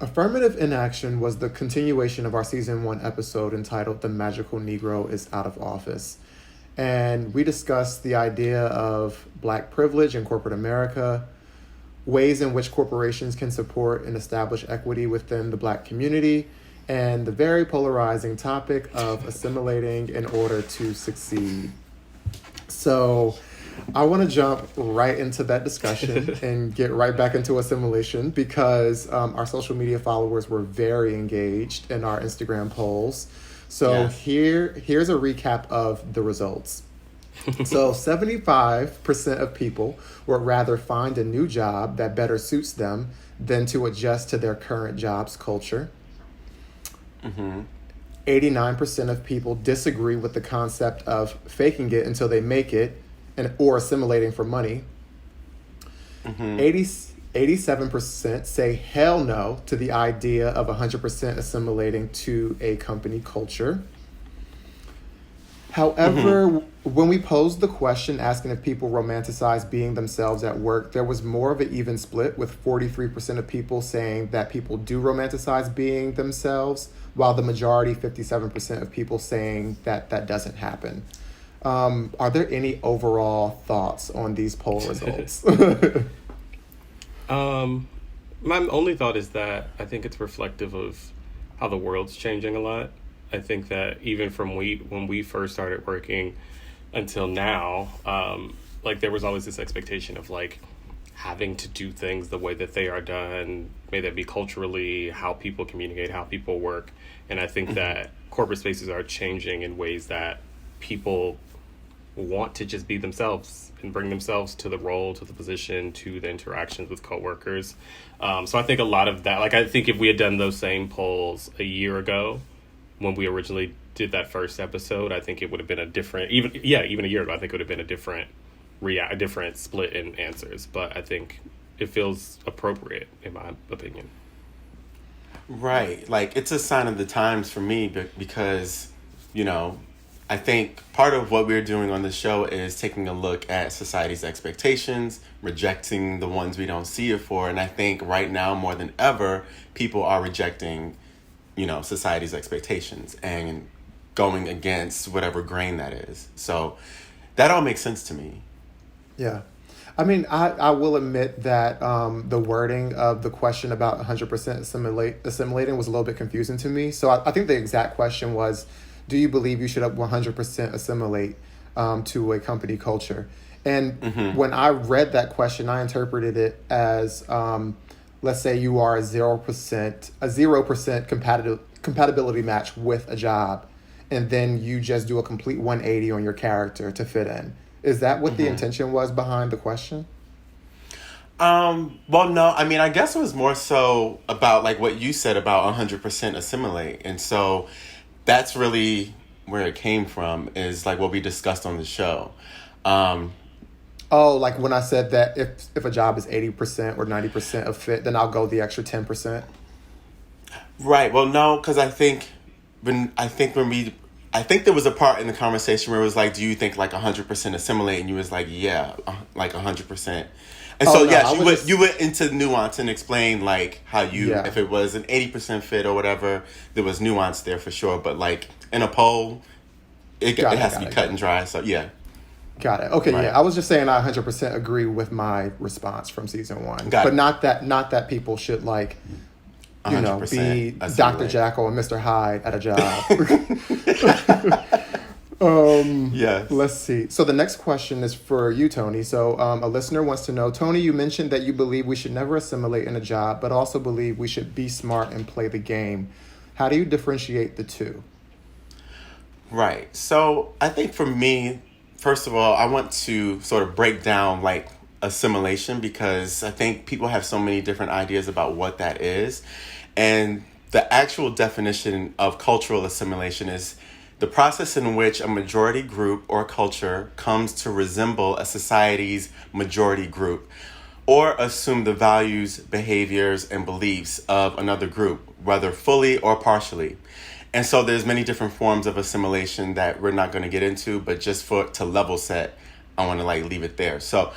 Affirmative inaction was the continuation of our season 1 episode entitled The Magical Negro is Out of Office. And we discussed the idea of Black privilege in corporate America, ways in which corporations can support and establish equity within the Black community, and the very polarizing topic of assimilating in order to succeed. So I want to jump right into that discussion and get right back into assimilation because our social media followers were very engaged in our Instagram polls. So Yes. here's a recap of the results. So 75% of people would rather find a new job that better suits them than to adjust to their current job's culture. 89% of people disagree with the concept of faking it until they make it or assimilating for money. 87% say hell no to the idea of 100% assimilating to a company culture. However, when we posed the question asking if people romanticize being themselves at work, there was more of an even split, with 43% of people saying that people do romanticize being themselves, while the majority, 57% of people, saying that that doesn't happen. Are there any overall thoughts on these poll results? My only thought is that I think it's reflective of how the world's changing a lot. I think that even from when we first started working until now, like there was always this expectation of like having to do things the way that they are done, may that be culturally, how people communicate, how people work. And I think that corporate spaces are changing in ways that people want to just be themselves and bring themselves to the role, to the position, to the interactions with coworkers. So I think a lot of that, like I think if we had done those same polls a year ago, when we originally did that first episode, I think it would have been a different, even a year ago, I think it would have been a different split in answers. But I think it feels appropriate, in my opinion. Right. Like, it's a sign of the times for me because, I think part of what we're doing on the show is taking a look at society's expectations, rejecting the ones we don't see it for. And I think right now, more than ever, people are rejecting society's expectations and going against whatever grain that is. So that all makes sense to me. Yeah. I mean, I will admit that the wording of the question about 100% assimilating was a little bit confusing to me. So I think the exact question was, do you believe you should 100% assimilate to a company culture? And when I read that question, I interpreted it as let's say you are a 0% compatibility match with a job, and then you just do a complete 180 on your character to fit in. Is that what the intention was behind the question? Well, no. I mean, I guess it was more so about like what you said about 100% assimilate. And so that's really where it came from, is like what we discussed on the show. Oh, like when I said that if a job is 80% or 90% of fit, then I'll go the extra 10%. Right. Well, no, because I think there was a part in the conversation where it was like, do you think like 100% assimilate? And you was like, yeah, like 100%. And so, yes, you went into nuance and explained like how if it was an 80% fit or whatever, there was nuance there for sure. But like in a poll, it has to be cut and dry. So, yeah. Got it. Okay, right. Yeah. I was just saying I 100% agree with my response from season 1. But not that people should like, be Dr. Jekyll and Mr. Hyde at a job. Yes. Let's see. So the next question is for you, Tony. So a listener wants to know, Tony, you mentioned that you believe we should never assimilate in a job, but also believe we should be smart and play the game. How do you differentiate the two? Right. So I think for me, first of all, I want to sort of break down like assimilation, because I think people have so many different ideas about what that is. And the actual definition of cultural assimilation is the process in which a majority group or culture comes to resemble a society's majority group or assume the values, behaviors, and beliefs of another group, whether fully or partially. And so there's many different forms of assimilation that we're not going to get into, but just to level set, I want to like leave it there. So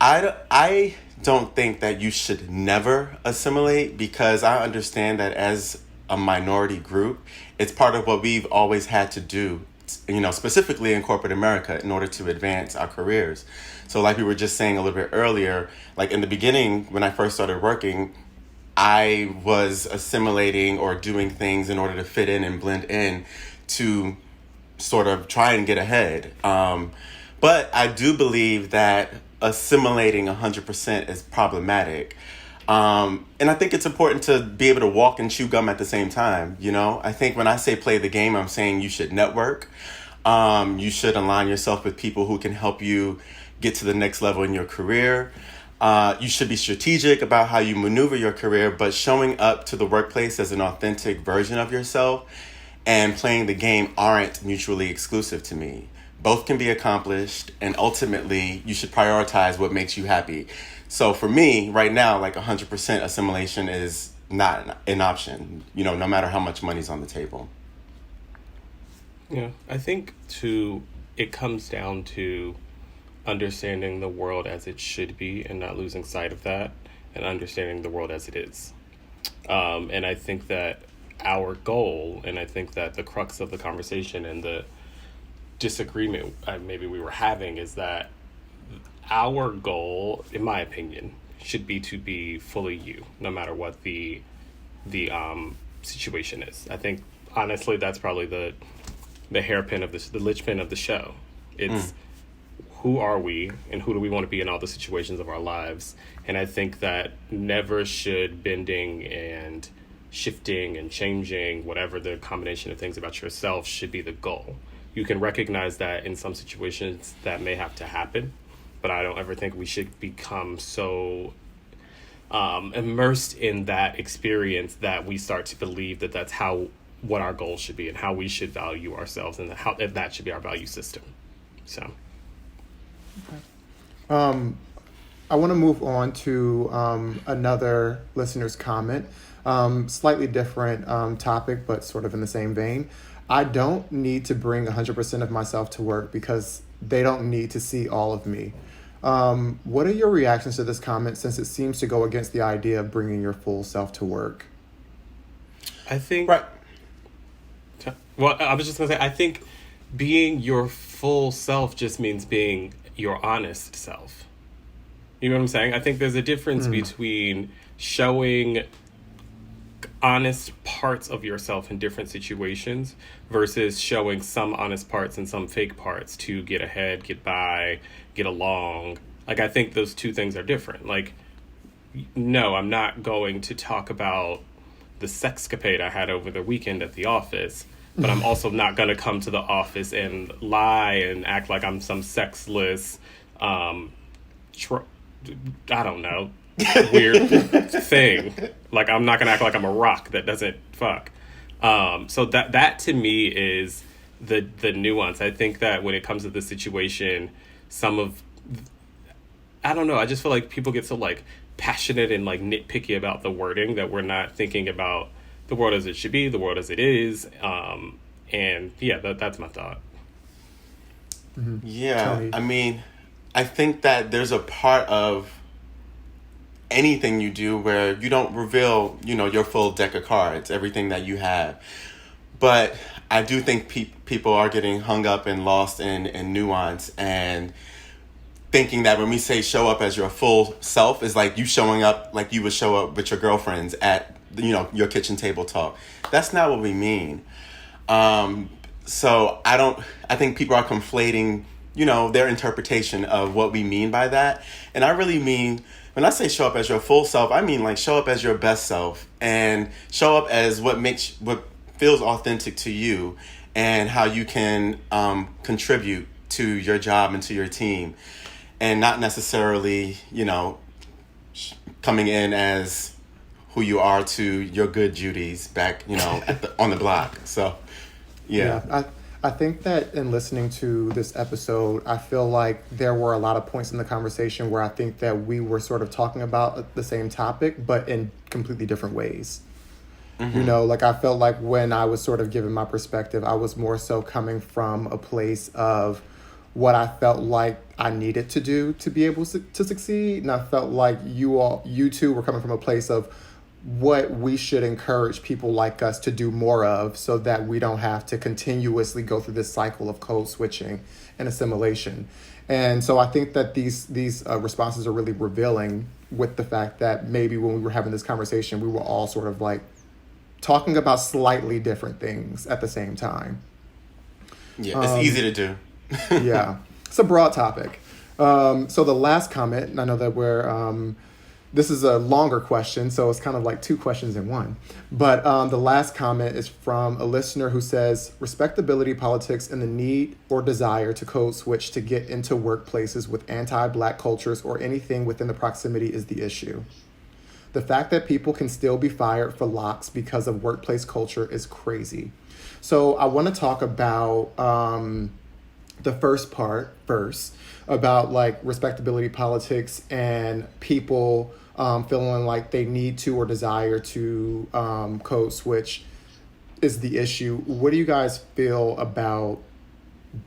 I don't think that you should never assimilate, because I understand that as a minority group, it's part of what we've always had to do, specifically in corporate America, in order to advance our careers. So like we were just saying a little bit earlier, like in the beginning, when I first started working, I was assimilating or doing things in order to fit in and blend in to sort of try and get ahead. But I do believe that assimilating 100% is problematic. And I think it's important to be able to walk and chew gum at the same time. I think when I say play the game, I'm saying you should network. You should align yourself with people who can help you get to the next level in your career. You should be strategic about how you maneuver your career, but showing up to the workplace as an authentic version of yourself and playing the game aren't mutually exclusive to me. Both can be accomplished, and ultimately you should prioritize what makes you happy. So for me right now, like 100% assimilation is not an option, no matter how much money's on the table. Yeah, I think it comes down to understanding the world as it should be and not losing sight of that, and understanding the world as it is. And I think that our goal, and I think that the crux of the conversation and the disagreement maybe we were having, is that our goal, in my opinion, should be to be fully you, no matter what the situation is. I think honestly that's probably the hairpin of the linchpin of the show. It's who are we and who do we want to be in all the situations of our lives. And I think that never should bending and shifting and changing, whatever the combination of things about yourself, should be the goal. You can recognize that in some situations that may have to happen, but I don't ever think we should become so immersed in that experience that we start to believe that that's what our goal should be and how we should value ourselves, and that should be our value system. So, okay. I want to move on to another listener's comment. Slightly different topic, but sort of in the same vein. I don't need to bring 100% of myself to work because they don't need to see all of me. What are your reactions to this comment, since it seems to go against the idea of bringing your full self to work? I think... Right. Well, I was just going to say, I think being your full self just means being your honest self. You know what I'm saying? I think there's a difference between showing honest parts of yourself in different situations versus showing some honest parts and some fake parts to get ahead, get by, get along. Like, I think those two things are different. Like, no, I'm not going to talk about the sexcapade I had over the weekend at the office, but I'm also not going to come to the office and lie and act like I'm some sexless, I don't know, weird thing. Like, I'm not going to act like I'm a rock that doesn't fuck. So that to me is the nuance. I think that when it comes to the situation, I don't know, I just feel like people get so like passionate and like nitpicky about the wording that we're not thinking about the world as it should be, the world as it is. And yeah, that's my thought. Mm-hmm. Yeah, I mean, I think that there's a part of anything you do where you don't reveal, your full deck of cards, everything that you have. But I do think people are getting hung up and lost in nuance, and thinking that when we say show up as your full self is like you showing up like you would show up with your girlfriends at, your kitchen table talk. That's not what we mean. So I think people are conflating, their interpretation of what we mean by that. And I really mean, when I say show up as your full self, I mean like show up as your best self and show up as what feels authentic to you and how you can contribute to your job and to your team, and not necessarily, coming in as who you are to your good Judy's back, on the block. So, yeah. I think that in listening to this episode, I feel like there were a lot of points in the conversation where I think that we were sort of talking about the same topic, but in completely different ways. Mm-hmm. Like I felt like when I was sort of giving my perspective, I was more so coming from a place of what I felt like I needed to do to be able to succeed. And I felt like you two were coming from a place of what we should encourage people like us to do more of so that we don't have to continuously go through this cycle of code switching and assimilation. And so I think that these responses are really revealing with the fact that maybe when we were having this conversation, we were all sort of like talking about slightly different things at the same time. Yeah, it's easy to do. Yeah, it's a broad topic. So the last comment, and I know that this is a longer question, so it's kind of like two questions in one. But the last comment is from a listener who says, respectability politics and the need or desire to code switch to get into workplaces with anti-Black cultures or anything within the proximity is the issue. The fact that people can still be fired for locks because of workplace culture is crazy. So I want to talk about the first part first, about like respectability politics and people feeling like they need to or desire to code switch is the issue. What do you guys feel about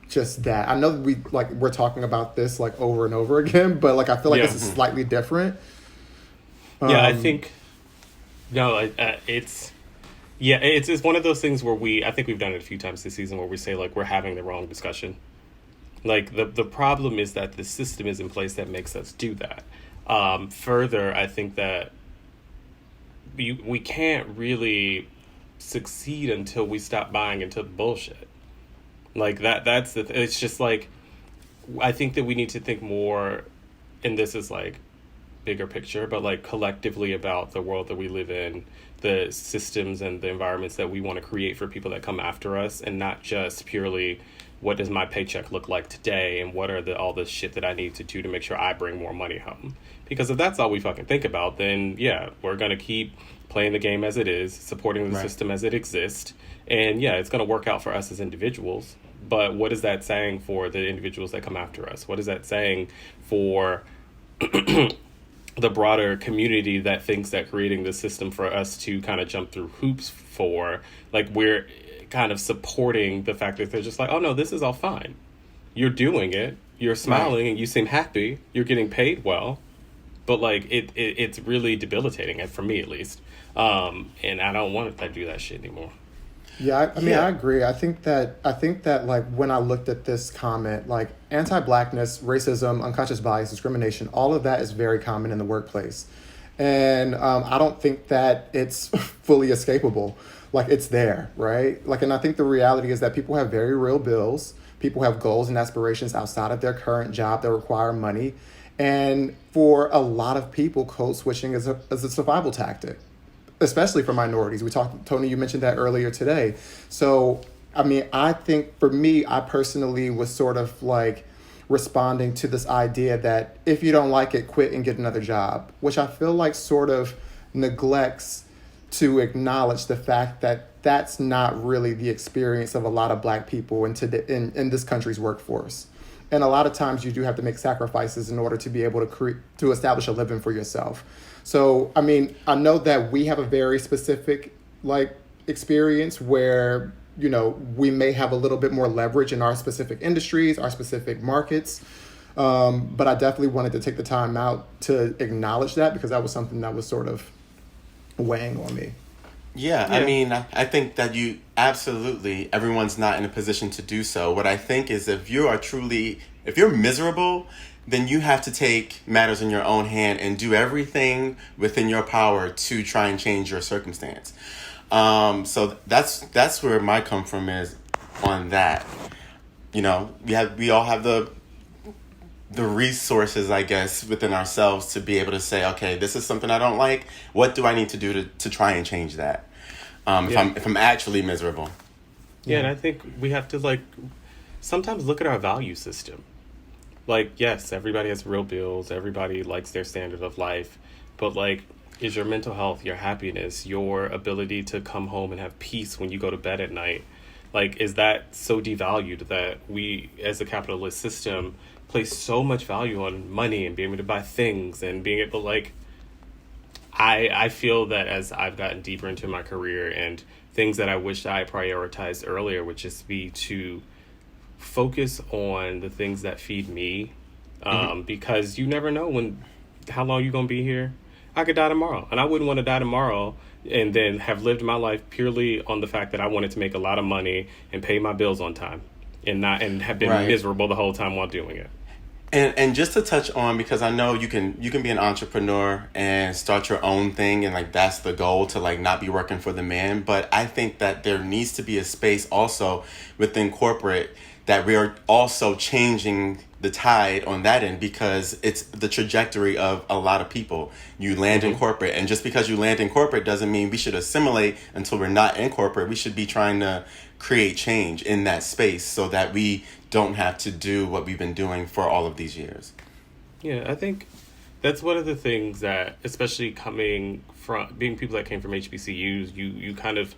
just that? I know we're talking about this like over and over again, but like I feel like this is slightly different. Yeah, I think it's one of those things where I think we've done it a few times this season where we say like we're having the wrong discussion. Like the problem is that the system is in place that makes us do that. Further, I think that we can't really succeed until we stop buying into the bullshit. Like that's it's just like, I think that we need to think more, and this is like bigger picture, but like collectively about the world that we live in, the systems and the environments that we want to create for people that come after us, and not just purely what does my paycheck look like today and what are all the shit that I need to do to make sure I bring more money home. Because if that's all we fucking think about, then yeah, we're going to keep playing the game as it is, supporting the system as it exists. And yeah, it's going to work out for us as individuals. But what is that saying for the individuals that come after us? What is that saying for the broader community that thinks that creating this system for us to kind of jump through hoops for, like we're kind of supporting the fact that they're just like, oh no, this is all fine. You're doing it. You're smiling and you seem happy. You're getting paid well. But like it's really debilitating, for me at least. And I don't want to do that shit anymore. Yeah, I mean, I agree. I think that like when I looked at this comment, like anti-Blackness, racism, unconscious bias, discrimination, all of that is very common in the workplace. And I don't think that it's fully escapable. Like it's there, right? Like, and I think the reality is that people have very real bills. People have goals and aspirations outside of their current job that require money. And for a lot of people, code switching is a survival tactic, especially for minorities. Tony, you mentioned that earlier today. So, I mean, I think for me, I personally was sort of like responding to this idea that if you don't like it, quit and get another job, which I feel like sort of neglects to acknowledge the fact that that's not really the experience of a lot of Black people in this country's workforce. And a lot of times you do have to make sacrifices in order to be able to establish a living for yourself. So, I mean, I know that we have a very specific like experience where, you know, we may have a little bit more leverage in our specific industries, our specific markets. But I definitely wanted to take the time out to acknowledge that because that was something that was sort of weighing on me. Yeah, I mean, I think that everyone's not in a position to do so. What I think is if you're miserable, then you have to take matters in your own hand and do everything within your power to try and change your circumstance. So that's where my come from is on that. You know, we all have the resources, I guess, within ourselves to be able to say, okay, this is something I don't like. What do I need to do to try and change that? If I'm actually miserable. Yeah, and I think we have to like sometimes look at our value system. Like, yes, everybody has real bills. Everybody likes their standard of life. But like, is your mental health, your happiness, your ability to come home and have peace when you go to bed at night, like, is that so devalued that we, as a capitalist system, place so much value on money and being able to buy things and being able to like, I feel that as I've gotten deeper into my career and things that I wished I prioritized earlier would just be to focus on the things that feed me, because you never know how long you're going to be here. I could die tomorrow, and I wouldn't want to die tomorrow and then have lived my life purely on the fact that I wanted to make a lot of money and pay my bills on time and have been miserable the whole time while doing it. And just to touch on, because I know you can be an entrepreneur and start your own thing, and like that's the goal, to like not be working for the man. But I think that there needs to be a space also within corporate that we are also changing the tide on that end, because it's the trajectory of a lot of people. You land in corporate, and just because you land in corporate doesn't mean we should assimilate until we're not in corporate. We should be trying to create change in that space so that we don't have to do what we've been doing for all of these years. Yeah, I think that's one of the things that, especially coming from being people that came from HBCUs, you kind of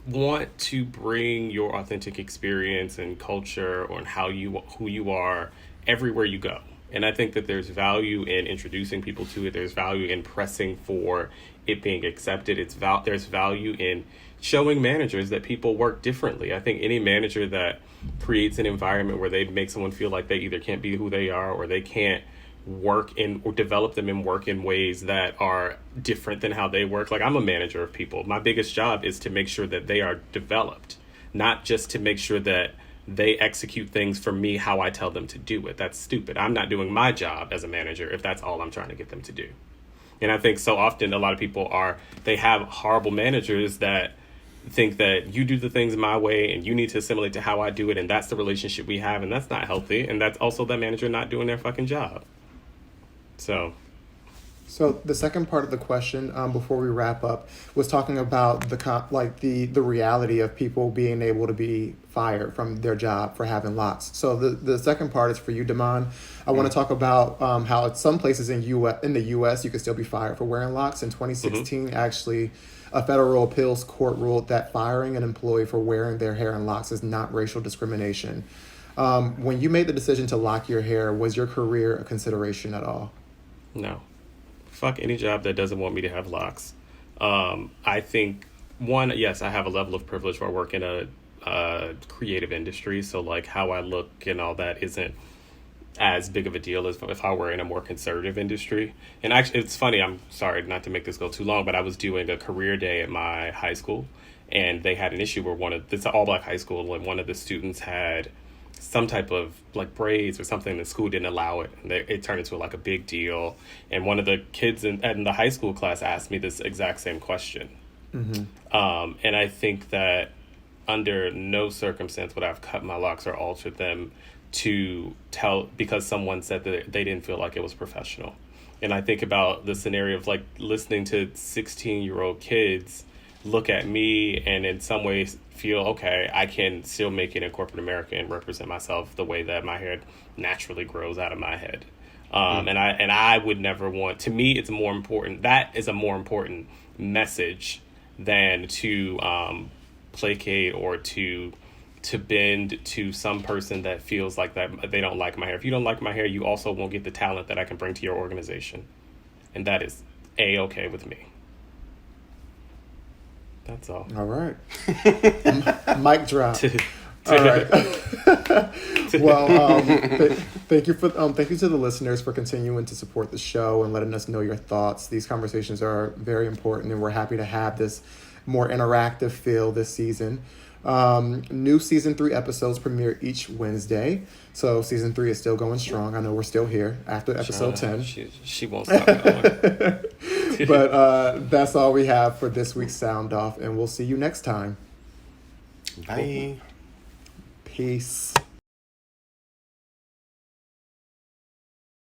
want to bring your authentic experience and culture on who you are everywhere you go. And I think that there's value in introducing people to it. There's value in pressing for it being accepted. There's value in showing managers that people work differently. I think any manager that creates an environment where they make someone feel like they either can't be who they are, or they can't work in or develop them and work in ways that are different than how they work. Like, I'm a manager of people. My biggest job is to make sure that they are developed, not just to make sure that they execute things for me how I tell them to do it. That's stupid. I'm not doing my job as a manager if that's all I'm trying to get them to do. And I think so often a lot of people they have horrible managers that think that you do the things my way and you need to assimilate to how I do it, and that's the relationship we have, and that's not healthy, and that's also that manager not doing their fucking job. So the second part of the question, before we wrap up, was talking about the reality of people being able to be fired from their job for having locks. So the second part is for you, Damon. I want to talk about how at some places in the U.S. you can still be fired for wearing locks. In 2016, actually, a federal appeals court ruled that firing an employee for wearing their hair in locks is not racial discrimination. When you made the decision to lock your hair, was your career a consideration at all? No. Fuck any job that doesn't want me to have locks. I think, yes, I have a level of privilege where I work in a creative industry, so like how I look and all that isn't as big of a deal as if I were in a more conservative industry. And actually, it's funny, I'm sorry not to make this go too long, but I was doing a career day at my high school, and they had an issue where it's an all-black high school, and one of the students had some type of like braids or something. The school didn't allow it, and it turned into like a big deal. And one of the kids in the high school class asked me this exact same question. And I think that under no circumstance would I have cut my locks or altered them because someone said that they didn't feel like it was professional. And I think about the scenario of like listening to 16-year-old kids look at me and in some ways feel, okay, I can still make it in corporate America and represent myself the way that my hair naturally grows out of my head. And I would never want, to me, it's more important. That is a more important message than to placate or to bend to some person that feels like that they don't like my hair. If you don't like my hair, you also won't get the talent that I can bring to your organization. And that is A-okay with me. That's all. All right. Mic drop. All right. Well, thank you to the listeners for continuing to support the show and letting us know your thoughts. These conversations are very important, and we're happy to have this more interactive feel this season. New season 3 episodes premiere each Wednesday. So season 3 is still going strong. I know we're still here after episode 10. She won't stop going. But that's all we have for this week's Sound Off, and we'll see you next time. Bye. Peace.